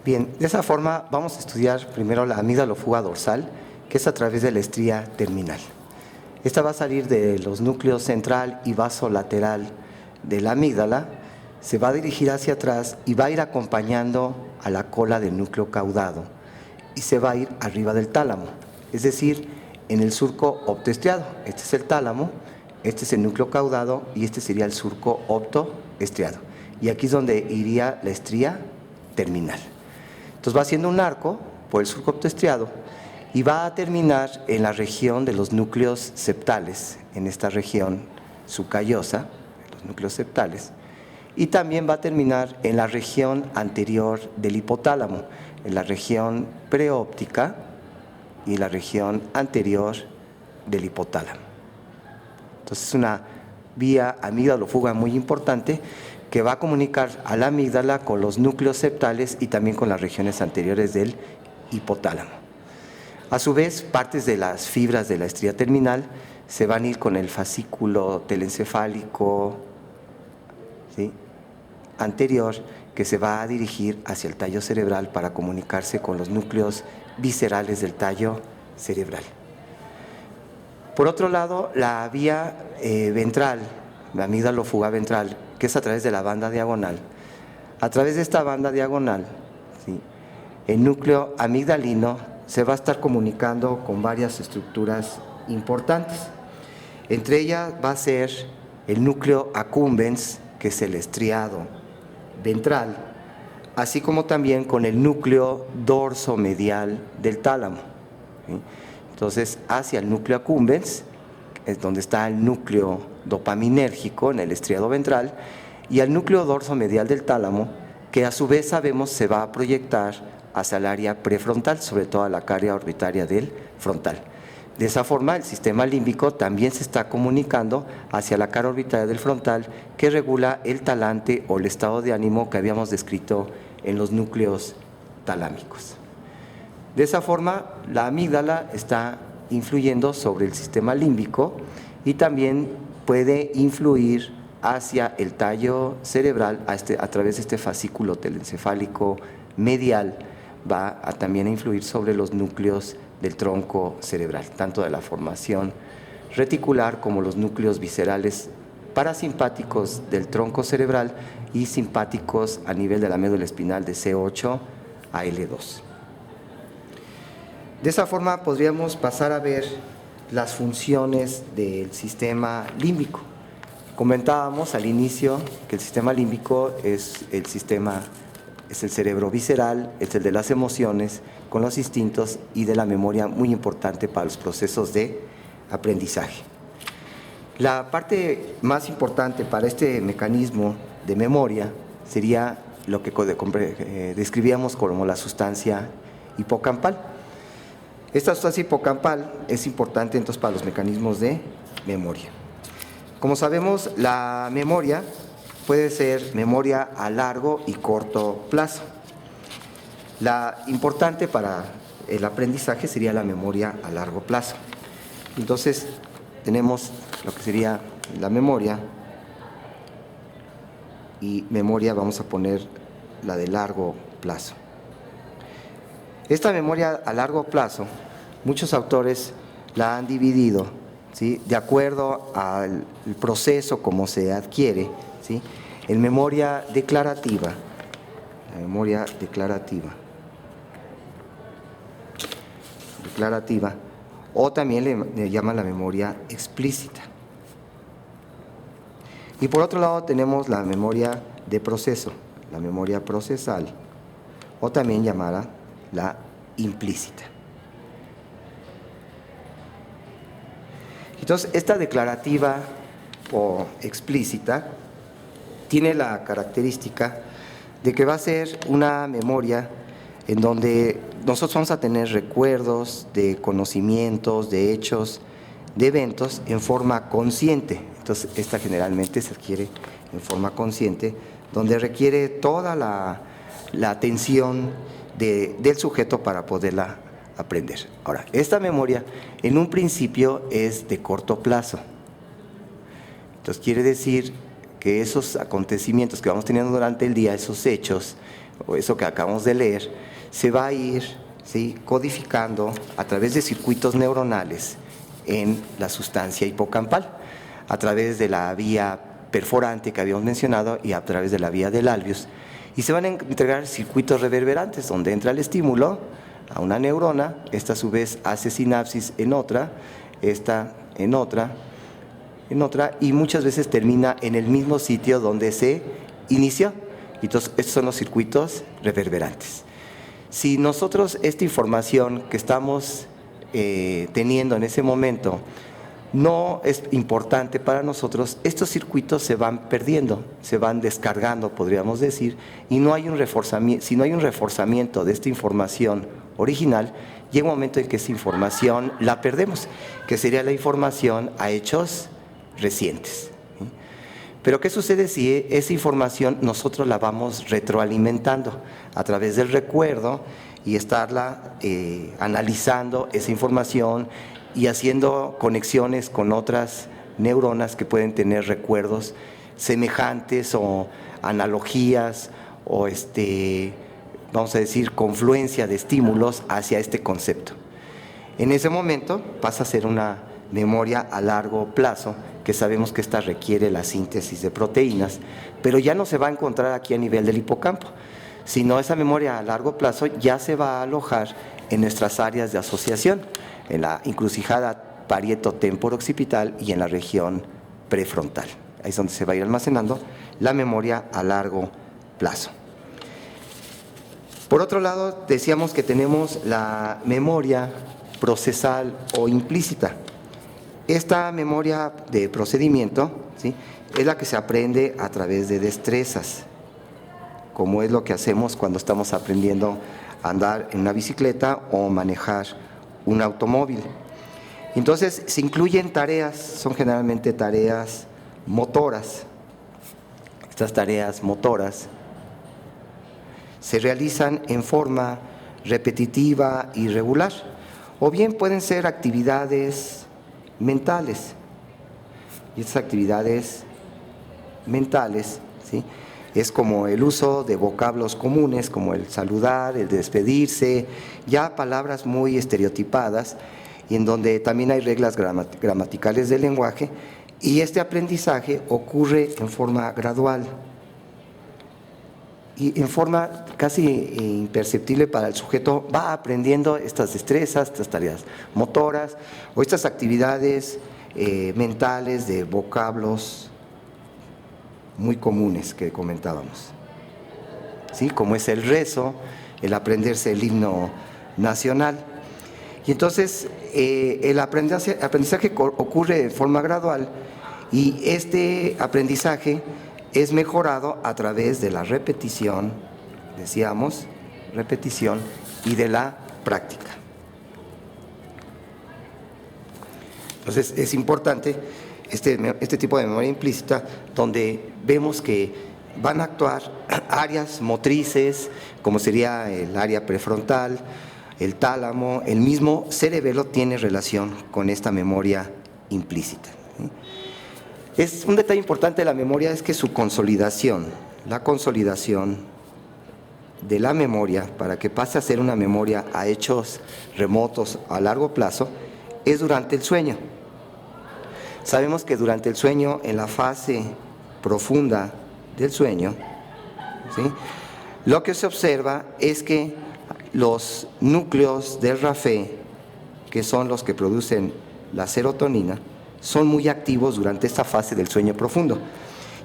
Bien, de esa forma vamos a estudiar primero la amígdalo-fuga dorsal, que es a través de la estría terminal. Esta va a salir de los núcleos central y basolateral de la amígdala, se va a dirigir hacia atrás y va a ir acompañando a la cola del núcleo caudado y se va a ir arriba del tálamo, es decir, en el surco optoestriado. Este es el tálamo, este es el núcleo caudado y este sería el surco optoestriado. Y aquí es donde iría la estría terminal. Entonces va haciendo un arco por el surco optoestriado y va a terminar en la región de los núcleos septales, en esta región subcallosa, los núcleos septales, y también va a terminar en la región anterior del hipotálamo, en la región preóptica y la región anterior del hipotálamo. Entonces es una vía amígdalo-fuga muy importante que va a comunicar a la amígdala con los núcleos septales y también con las regiones anteriores del hipotálamo. A su vez, partes de las fibras de la estría terminal se van a ir con el fascículo telencefálico, ¿sí?, anterior, que se va a dirigir hacia el tallo cerebral para comunicarse con los núcleos viscerales del tallo cerebral. Por otro lado, la vía ventral, la amígdalo-fuga ventral, que es a través de la banda diagonal. A través de esta banda diagonal, ¿sí?, el núcleo amigdalino se va a estar comunicando con varias estructuras importantes. Entre ellas va a ser el núcleo accumbens, que es el estriado ventral, así como también con el núcleo dorsomedial del tálamo, ¿sí? Entonces, hacia el núcleo accumbens es donde está el núcleo dopaminérgico en el estriado ventral, y al núcleo dorsomedial del tálamo, que a su vez sabemos se va a proyectar hacia el área prefrontal, sobre todo a la cara orbitaria del frontal. De esa forma, el sistema límbico también se está comunicando hacia la cara orbitaria del frontal, que regula el talante o el estado de ánimo que habíamos descrito en los núcleos talámicos. De esa forma, la amígdala está influyendo sobre el sistema límbico y también puede influir hacia el tallo cerebral a través de este fascículo telencefálico medial. Va a también influir sobre los núcleos del tronco cerebral, tanto de la formación reticular como los núcleos viscerales parasimpáticos del tronco cerebral y simpáticos a nivel de la médula espinal de C8 a L2. De esa forma podríamos pasar a ver las funciones del sistema límbico. Comentábamos al inicio que el sistema límbico es el cerebro visceral, es el de las emociones, con los instintos y de la memoria, muy importante para los procesos de aprendizaje. La parte más importante para este mecanismo de memoria sería lo que describíamos como la sustancia hipocampal. Esta sustancia hipocampal es importante entonces para los mecanismos de memoria. Como sabemos, la memoria puede ser memoria a largo y corto plazo. La importante para el aprendizaje sería la memoria a largo plazo. Entonces, tenemos lo que sería la memoria, y memoria vamos a poner la de largo plazo. Esta memoria a largo plazo, muchos autores la han dividido, ¿sí?, de acuerdo al proceso como se adquiere, ¿sí?, en memoria declarativa, la memoria declarativa, o también le llaman la memoria explícita. Y por otro lado tenemos la memoria de proceso, la memoria procesal, o también llamada la implícita. Entonces, esta declarativa o explícita tiene la característica de que va a ser una memoria en donde nosotros vamos a tener recuerdos de conocimientos, de hechos, de eventos en forma consciente. Entonces, esta generalmente se adquiere en forma consciente, donde requiere toda la atención del sujeto para poderla aprender. Ahora, esta memoria en un principio es de corto plazo. Entonces, quiere decir que esos acontecimientos que vamos teniendo durante el día, esos hechos, o eso que acabamos de leer, se va a ir, ¿sí?, codificando a través de circuitos neuronales en la sustancia hipocampal, a través de la vía perforante que habíamos mencionado y a través de la vía del alveus. Y se van a integrar circuitos reverberantes, donde entra el estímulo a una neurona, esta a su vez hace sinapsis en otra, esta en otra, y muchas veces termina en el mismo sitio donde se inició. Entonces, estos son los circuitos reverberantes. Si nosotros esta información que estamos teniendo en ese momento no es importante para nosotros, estos circuitos se van perdiendo, se van descargando, podríamos decir, y no hay un reforzamiento. Si no hay un reforzamiento de esta información original, llega un momento en que esa información la perdemos, que sería la información a hechos recientes. Pero ¿qué sucede si esa información nosotros la vamos retroalimentando a través del recuerdo y estarla analizando esa información y haciendo conexiones con otras neuronas que pueden tener recuerdos semejantes o analogías o vamos a decir confluencia de estímulos hacia este concepto? En ese momento pasa a ser una memoria a largo plazo, que sabemos que esta requiere la síntesis de proteínas, pero ya no se va a encontrar aquí a nivel del hipocampo, sino esa memoria a largo plazo ya se va a alojar en nuestras áreas de asociación, en la encrucijada parieto-temporo-occipital y en la región prefrontal. Ahí es donde se va a ir almacenando la memoria a largo plazo. Por otro lado, decíamos que tenemos la memoria procesal o implícita. Esta memoria de procedimiento, ¿sí?, es la que se aprende a través de destrezas, como es lo que hacemos cuando estamos aprendiendo a andar en una bicicleta o manejar un automóvil. Entonces, se incluyen tareas, son generalmente tareas motoras. Estas tareas motoras se realizan en forma repetitiva y regular, o bien pueden ser actividades mentales. Y estas actividades mentales, ¿sí?, es como el uso de vocablos comunes, como el saludar, el despedirse, ya palabras muy estereotipadas, y en donde también hay reglas gramaticales del lenguaje, y este aprendizaje ocurre en forma gradual y en forma casi imperceptible para el sujeto. Va aprendiendo estas destrezas, estas tareas motoras o estas actividades mentales de vocablos muy comunes que comentábamos, ¿sí?, como es el rezo, el aprenderse el himno nacional. Y entonces el aprendizaje ocurre de forma gradual, y este aprendizaje es mejorado a través de la repetición, decíamos, repetición, y de la práctica. Entonces es importante este tipo de memoria implícita, donde vemos que van a actuar áreas motrices, como sería el área prefrontal, el tálamo, el mismo cerebelo tiene relación con esta memoria implícita. Es un detalle importante de la memoria, es que su consolidación, la consolidación de la memoria para que pase a ser una memoria a hechos remotos a largo plazo, es durante el sueño. Sabemos que durante el sueño, en la fase profunda del sueño, ¿sí?, lo que se observa es que los núcleos del RAFE, que son los que producen la serotonina, son muy activos durante esta fase del sueño profundo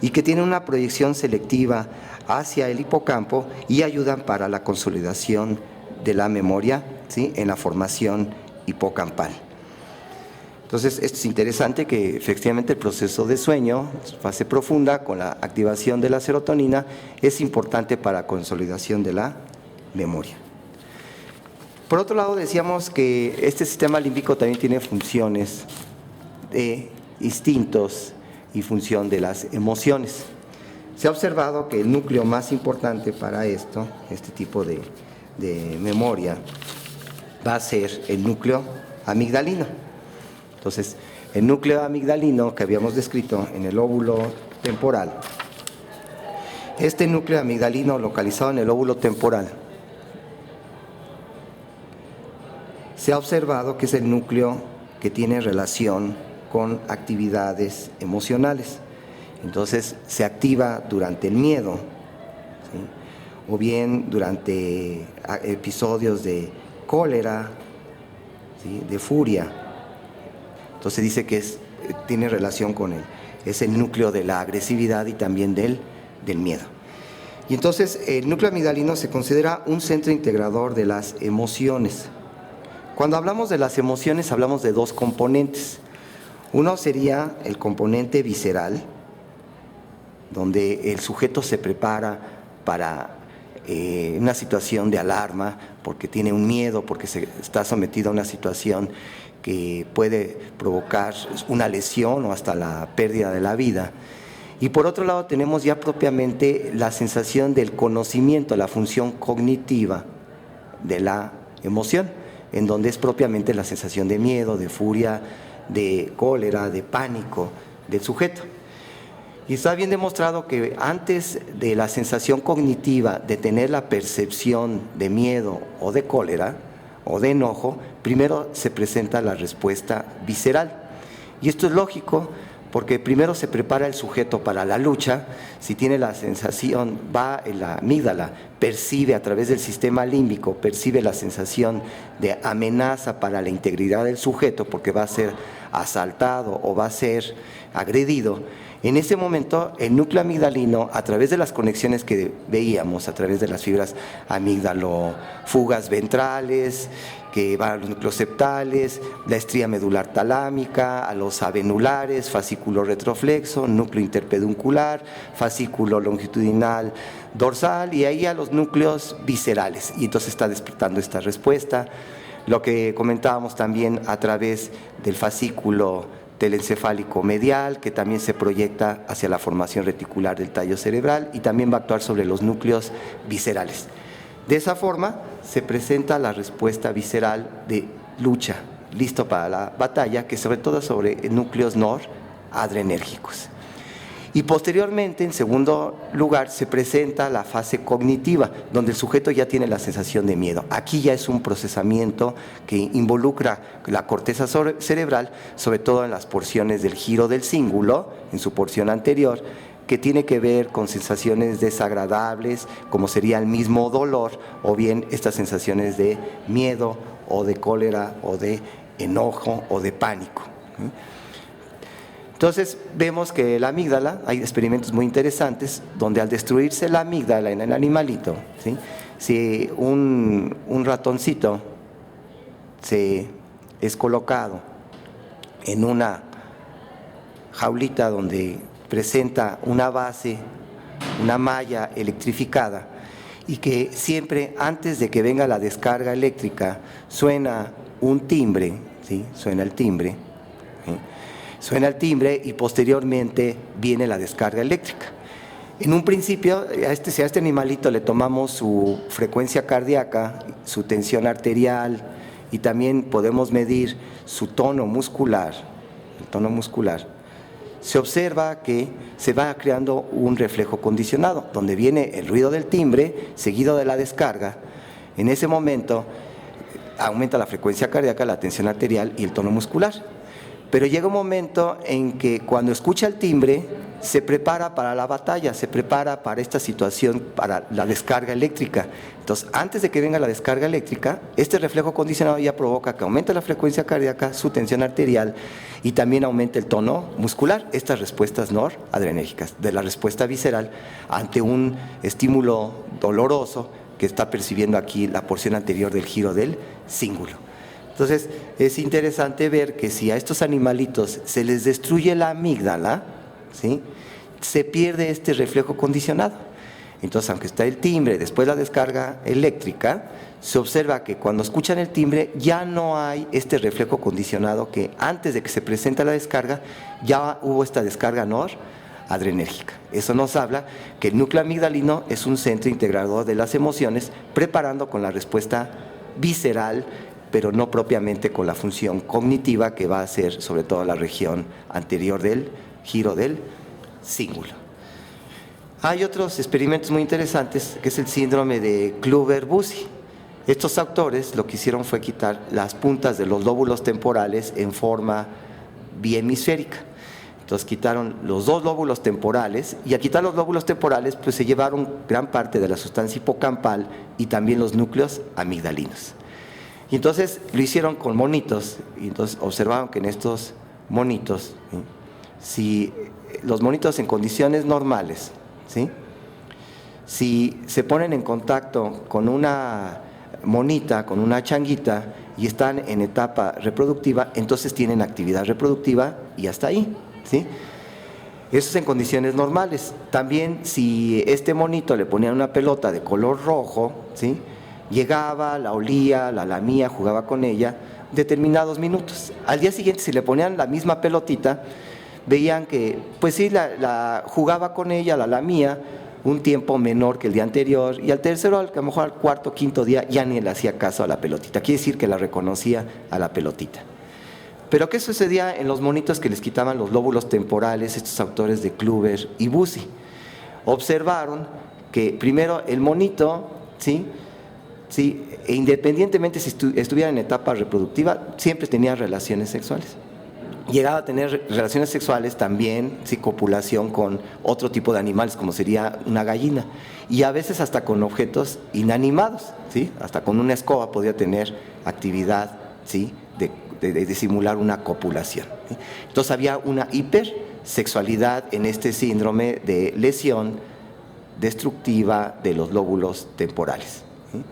y que tienen una proyección selectiva hacia el hipocampo y ayudan para la consolidación de la memoria, ¿sí?, en la formación hipocampal. Entonces, esto es interesante, que efectivamente el proceso de sueño, fase profunda, con la activación de la serotonina, es importante para la consolidación de la memoria. Por otro lado, decíamos que este sistema límbico también tiene funciones de instintos y función de las emociones. Se ha observado que el núcleo más importante para esto, este tipo de memoria, va a ser el núcleo amigdalino. Entonces, el núcleo amigdalino que habíamos descrito en el lóbulo temporal Este núcleo amigdalino localizado en el lóbulo temporal se ha observado que es el núcleo que tiene relación con actividades emocionales. Entonces se activa durante el miedo, ¿sí? O bien durante episodios de cólera, ¿sí? De furia. Entonces dice que tiene relación con es el núcleo de la agresividad y también del miedo. Y entonces el núcleo amigdalino se considera un centro integrador de las emociones. Cuando hablamos de las emociones hablamos de dos componentes. Uno sería el componente visceral, donde el sujeto se prepara para una situación de alarma, porque tiene un miedo, porque se está sometido a una situación que puede provocar una lesión o hasta la pérdida de la vida. Y por otro lado tenemos ya propiamente la sensación del conocimiento, la función cognitiva de la emoción, en donde es propiamente la sensación de miedo, de furia, de cólera, de pánico del sujeto. Y está bien demostrado que antes de la sensación cognitiva de tener la percepción de miedo o de cólera o de enojo, primero se presenta la respuesta visceral. Y esto es lógico porque primero se prepara el sujeto para la lucha. Si tiene la sensación, va en la amígdala, percibe a través del sistema límbico, percibe la sensación de amenaza para la integridad del sujeto porque va a ser asaltado o va a ser agredido. En ese momento, el núcleo amigdalino, a través de las conexiones que veíamos, a través de las fibras amígdalo-fugas ventrales, que van a los núcleos septales, la estría medular talámica, a los avenulares, fascículo retroflexo, núcleo interpeduncular, fascículo longitudinal dorsal y ahí a los núcleos viscerales. Y entonces está despertando esta respuesta. Lo que comentábamos también a través del fascículo telencefálico medial, que también se proyecta hacia la formación reticular del tallo cerebral y también va a actuar sobre los núcleos viscerales. De esa forma se presenta la respuesta visceral de lucha, listo para la batalla, que sobre todo sobre núcleos noradrenérgicos. Y posteriormente, en segundo lugar, se presenta la fase cognitiva, donde el sujeto ya tiene la sensación de miedo. Aquí ya es un procesamiento que involucra la corteza cerebral, sobre todo en las porciones del giro del cíngulo, en su porción anterior, que tiene que ver con sensaciones desagradables, como sería el mismo dolor, o bien estas sensaciones de miedo, o de cólera, o de enojo, o de pánico. Entonces vemos que la amígdala, hay experimentos muy interesantes, donde al destruirse la amígdala en el animalito, ¿sí? Si un ratoncito es colocado en una jaulita donde presenta una base, una malla electrificada, y que siempre antes de que venga la descarga eléctrica suena un timbre, ¿sí? Suena el timbre, ¿sí? Suena el timbre y posteriormente viene la descarga eléctrica. En un principio, si a este animalito le tomamos su frecuencia cardíaca, su tensión arterial y también podemos medir su tono muscular, el tono muscular, se observa que se va creando un reflejo condicionado, donde viene el ruido del timbre seguido de la descarga. En ese momento aumenta la frecuencia cardíaca, la tensión arterial y el tono muscular. Pero llega un momento en que cuando escucha el timbre se prepara para la batalla, se prepara para esta situación, para la descarga eléctrica. Entonces, antes de que venga la descarga eléctrica, este reflejo condicionado ya provoca que aumente la frecuencia cardíaca, su tensión arterial y también aumente el tono muscular, estas respuestas noradrenérgicas, de la respuesta visceral ante un estímulo doloroso que está percibiendo aquí la porción anterior del giro del cíngulo. Entonces, es interesante ver que si a estos animalitos se les destruye la amígdala, ¿sí? Se pierde este reflejo condicionado. Entonces, aunque está el timbre, después la descarga eléctrica, se observa que cuando escuchan el timbre ya no hay este reflejo condicionado que antes de que se presente la descarga ya hubo esta descarga noradrenérgica. Eso nos habla que el núcleo amigdalino es un centro integrador de las emociones, preparando con la respuesta visceral, pero no propiamente con la función cognitiva que va a ser sobre todo la región anterior del giro del cíngulo. Hay otros experimentos muy interesantes, que es el síndrome de Kluver-Bucy. Estos autores lo que hicieron fue quitar las puntas de los lóbulos temporales en forma biemisférica. Entonces quitaron los dos lóbulos temporales, y al quitar los lóbulos temporales pues se llevaron gran parte de la sustancia hipocampal y también los núcleos amigdalinos. Y entonces lo hicieron con monitos, y entonces observaron que en estos monitos, ¿sí?, si los monitos en condiciones normales, ¿sí?, si se ponen en contacto con una monita, con una changuita, y están en etapa reproductiva, entonces tienen actividad reproductiva y hasta ahí, ¿sí? Eso es en condiciones normales. También si este monito le ponían una pelota de color rojo, ¿sí?, llegaba, la olía, la lamía, jugaba con ella determinados minutos. Al día siguiente, si le ponían la misma pelotita, veían que, pues sí, la jugaba con ella, la lamía, un tiempo menor que el día anterior, y al tercero, a lo mejor al cuarto, quinto día, ya ni le hacía caso a la pelotita. Quiere decir que la reconocía a la pelotita. Pero ¿qué sucedía en los monitos que les quitaban los lóbulos temporales, estos autores de Kluver y Bucy? Observaron que primero el monito, ¿sí?, e independientemente si estuviera en etapa reproductiva, siempre tenía relaciones sexuales. Llegaba a tener relaciones sexuales también, sí, copulación con otro tipo de animales, como sería una gallina, y a veces hasta con objetos inanimados, ¿sí?, hasta con una escoba podía tener actividad, ¿sí?, de simular una copulación, ¿sí? Entonces había una hipersexualidad en este síndrome de lesión destructiva de los lóbulos temporales, ¿sí?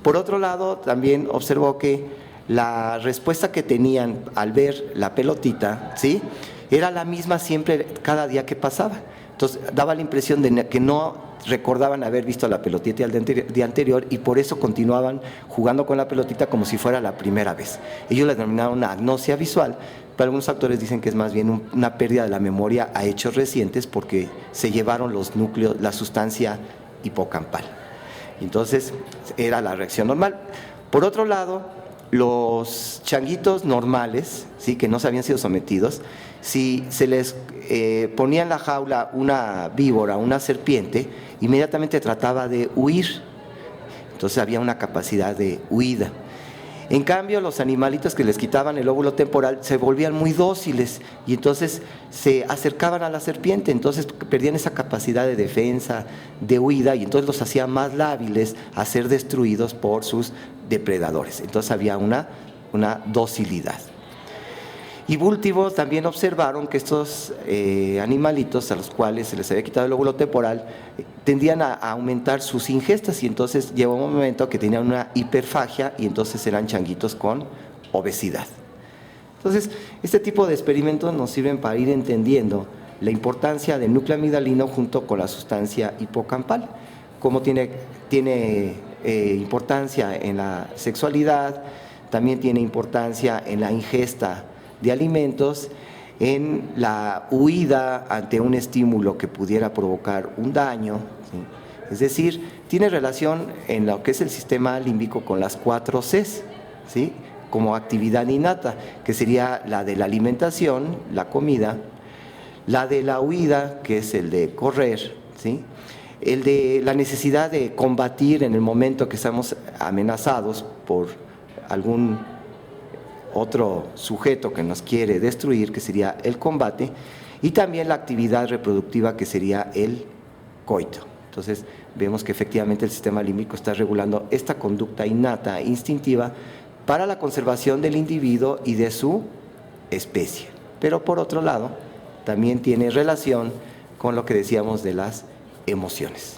Por otro lado, también observó que la respuesta que tenían al ver la pelotita, ¿sí?, era la misma siempre, cada día que pasaba. Entonces daba la impresión de que no recordaban haber visto la pelotita el día anterior, y por eso continuaban jugando con la pelotita como si fuera la primera vez. Ellos la denominaron una agnosia visual, pero algunos autores dicen que es más bien una pérdida de la memoria a hechos recientes, porque se llevaron los núcleos, la sustancia hipocampal. Entonces era la reacción normal. Por otro lado, los changuitos normales, ¿sí?, que no se habían sido sometidos, si se les ponía en la jaula una víbora, una serpiente, inmediatamente trataba de huir. Entonces había una capacidad de huida. En cambio, los animalitos que les quitaban el lóbulo temporal se volvían muy dóciles, y entonces se acercaban a la serpiente, entonces perdían esa capacidad de defensa, de huida, y entonces los hacía más lábiles a ser destruidos por sus depredadores. Entonces había una docilidad. Y último, también observaron que estos animalitos a los cuales se les había quitado el lóbulo temporal tendían a aumentar sus ingestas, y entonces llegó un momento que tenían una hiperfagia, y entonces eran changuitos con obesidad. Entonces, este tipo de experimentos nos sirven para ir entendiendo la importancia del núcleo amigdalino junto con la sustancia hipocampal, cómo tiene importancia en la sexualidad, también tiene importancia en la ingesta de alimentos, en la huida ante un estímulo que pudiera provocar un daño, ¿sí? Es decir, tiene relación en lo que es el sistema límbico con las 4 Cs, ¿sí?, como actividad innata, que sería la de la alimentación, la comida, la de la huida, que es el de correr, ¿sí?, el de la necesidad de combatir en el momento que estamos amenazados por algún otro sujeto que nos quiere destruir, que sería el combate, y también la actividad reproductiva, que sería el coito. Entonces vemos que efectivamente el sistema límbico está regulando esta conducta innata, instintiva, para la conservación del individuo y de su especie. Pero por otro lado, también tiene relación con lo que decíamos de las emociones.